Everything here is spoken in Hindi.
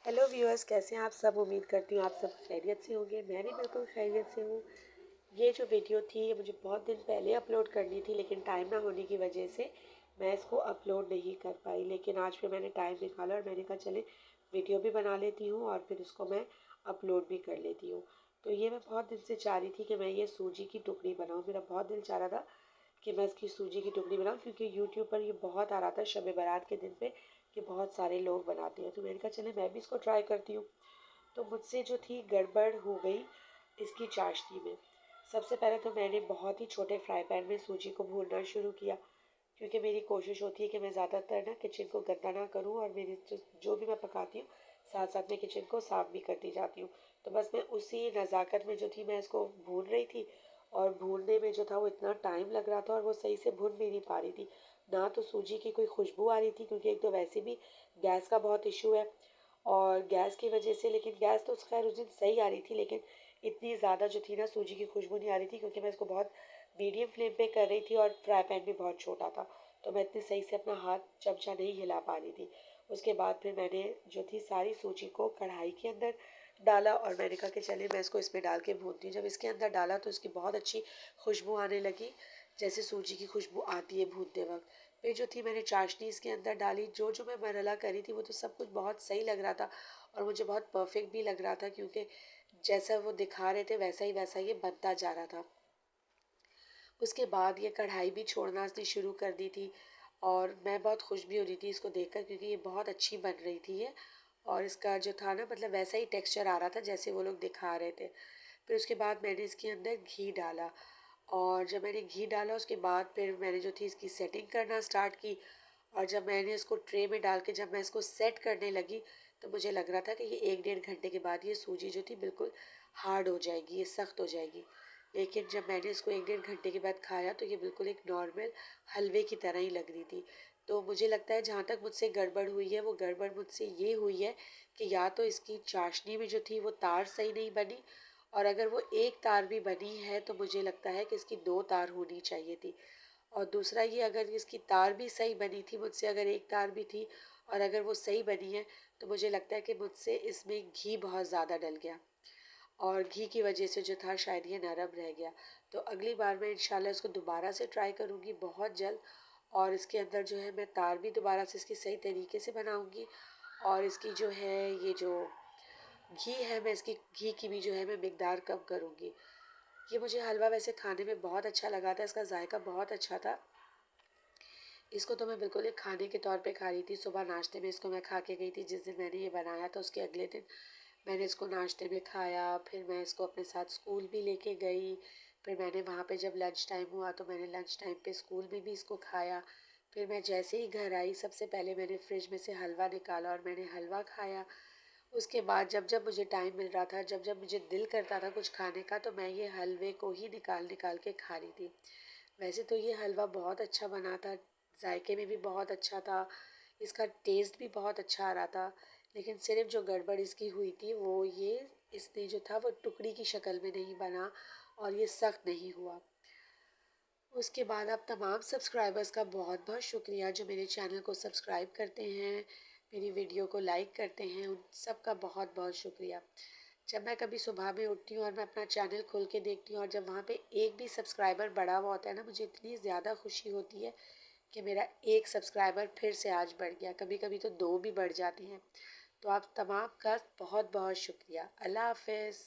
हेलो व्यूअर्स, कैसे हैं आप सब। उम्मीद करती हूँ आप सब खैरियत से होंगे। मैं भी बिल्कुल खैरियत से हूँ। ये जो वीडियो थी ये मुझे बहुत दिन पहले अपलोड करनी थी, लेकिन टाइम ना होने की वजह से मैं इसको अपलोड नहीं कर पाई। लेकिन आज फिर मैंने टाइम निकाला और मैंने कहा चले वीडियो भी बना लेती हूँ और फिर इसको मैं अपलोड भी कर लेती हूँ। तो ये मैं बहुत दिन से चाह रही थी कि मैं ये सूजी की टुकड़ी बनाऊँ। मेरा बहुत दिल चाह रहा था कि मैं इसकी सूजी की टुकड़ी बनाऊँ, क्योंकि यूट्यूब पर ये बहुत आ रहा था शब बारात के दिन पे कि बहुत सारे लोग बनाते हैं। तो मैंने कहा चले मैं भी इसको ट्राई करती हूँ। तो मुझसे जो थी गड़बड़ हो गई इसकी चाशनी में। सबसे पहले तो मैंने बहुत ही छोटे फ्राई पैन में सूजी को भूनना शुरू किया, क्योंकि मेरी कोशिश होती है कि मैं ज़्यादातर ना किचन को गंदा ना करूँ और मेरी जो भी मैं पकाती हूँ साथ साथ में किचन को साफ़ भी करती जाती हूँ। तो बस मैं उसी नज़ाकत में जो थी मैं इसको भून रही थी, और भूनने में जो था वो इतना टाइम लग रहा था और वो सही से भून भी नहीं पा रही थी। ना तो सूजी की कोई खुशबू आ रही थी, क्योंकि एक तो वैसे भी गैस का बहुत इशू है और गैस की वजह से, लेकिन गैस तो खैर उस दिन सही आ रही थी, लेकिन इतनी ज़्यादा जो थी ना सूजी की खुशबू नहीं आ रही थी, क्योंकि मैं इसको बहुत मीडियम फ्लेम पे कर रही थी और फ्राई पैन भी बहुत छोटा था। तो मैं इतनी सही से अपना हाथ चमचा नहीं हिला पा रही थी। उसके बाद फिर मैंने जो थी सारी सूजी को कढ़ाई के अंदर डाला और मैंने कहा कि चले मैं इसको इसमें डाल के भूनती हूँ। जब इसके अंदर डाला तो इसकी बहुत अच्छी खुशबू आने लगी, जैसे सूजी की खुशबू आती है भूनते वक्त। फिर जो थी मैंने चाशनी इसके अंदर डाली। जो जो मैं मरला करी थी वो तो सब कुछ बहुत सही लग रहा था और मुझे बहुत परफेक्ट भी लग रहा था, क्योंकि जैसा वो दिखा रहे थे वैसा ही ये बनता जा रहा था। उसके बाद ये कढ़ाई भी छोड़ना इसने शुरू कर दी थी और मैं बहुत खुश भी हो रही थी इसको देखकर, क्योंकि ये बहुत अच्छी बन रही थी ये। और इसका जो था ना मतलब वैसा ही टेक्सचर आ रहा था जैसे वो लोग दिखा रहे थे। फिर उसके बाद मैंने इसके अंदर घी डाला, और जब मैंने घी डाला उसके बाद फिर मैंने जो थी इसकी सेटिंग करना स्टार्ट की। और जब मैंने इसको ट्रे में डाल के जब मैं इसको सेट करने लगी तो मुझे लग रहा था कि ये 1 डेढ़ घंटे के बाद ये सूजी जो थी बिल्कुल हार्ड हो जाएगी, ये सख्त हो जाएगी। लेकिन जब मैंने इसको 1 डेढ़ घंटे के बाद खाया तो ये बिल्कुल एक नॉर्मल हलवे की तरह ही लग रही थी। तो मुझे लगता है जहाँ तक मुझसे गड़बड़ हुई है वो गड़बड़ मुझसे ये हुई है कि या तो इसकी चाशनी में जो थी वो तार सही नहीं बनी, और अगर वो एक तार भी बनी है तो मुझे लगता है कि इसकी 2 तार होनी चाहिए थी। और दूसरा ये, अगर इसकी तार भी सही बनी थी मुझसे, अगर एक तार भी थी और अगर वो सही बनी है, तो मुझे लगता है कि मुझसे इसमें घी बहुत ज़्यादा डल गया और घी की वजह से जो था शायद ये नरम रह गया। तो अगली बार मैं इंशाल्लाह इसको दोबारा से ट्राई करूँगी बहुत जल्द, और इसके अंदर जो है मैं तार भी दोबारा से इसकी सही तरीके से बनाऊँगी। और इसकी जो है ये जो घी है मैं इसकी घी की भी जो है मैं मिकदार कम करूँगी। ये मुझे हलवा वैसे खाने में बहुत अच्छा लगा था, इसका जायका बहुत अच्छा था। इसको तो मैं बिल्कुल एक खाने के तौर पे खा रही थी। सुबह नाश्ते में इसको मैं खा के गई थी, जिस दिन मैंने ये बनाया था उसके अगले दिन मैंने इसको नाश्ते में खाया। फिर मैं इसको अपने साथ स्कूल भी लेके गई। फिर मैंने वहाँ पे जब लंच टाइम हुआ तो मैंने लंच टाइम पे स्कूल में भी इसको खाया। फिर मैं जैसे ही घर आई सबसे पहले मैंने फ्रिज में से हलवा निकाला और मैंने हलवा खाया। उसके बाद जब जब मुझे टाइम मिल रहा था, जब जब मुझे दिल करता था कुछ खाने का, तो मैं ये हलवे को ही निकाल निकाल के खा रही थी। वैसे तो ये हलवा बहुत अच्छा बना था, जायके में भी बहुत अच्छा था, इसका टेस्ट भी बहुत अच्छा आ रहा था। लेकिन सिर्फ जो गड़बड़ इसकी हुई थी वो ये, इसने जो था वो टुकड़ी की शक्ल में नहीं बना और ये सख्त नहीं हुआ। उसके बाद आप तमाम सब्सक्राइबर्स का बहुत बहुत शुक्रिया जो मेरे चैनल को सब्सक्राइब करते हैं, मेरी वीडियो को लाइक करते हैं, उन सब का बहुत बहुत शुक्रिया। जब मैं कभी सुबह में उठती हूँ और मैं अपना चैनल खोल के देखती हूँ और जब वहाँ पे एक भी सब्सक्राइबर बढ़ा हुआ होता है ना, मुझे इतनी ज़्यादा खुशी होती है कि मेरा एक सब्सक्राइबर फिर से आज बढ़ गया। कभी कभी तो 2 भी बढ़ जाते हैं। तो आप तमाम का बहुत बहुत शुक्रिया। अल्लाह हाफ़िज़।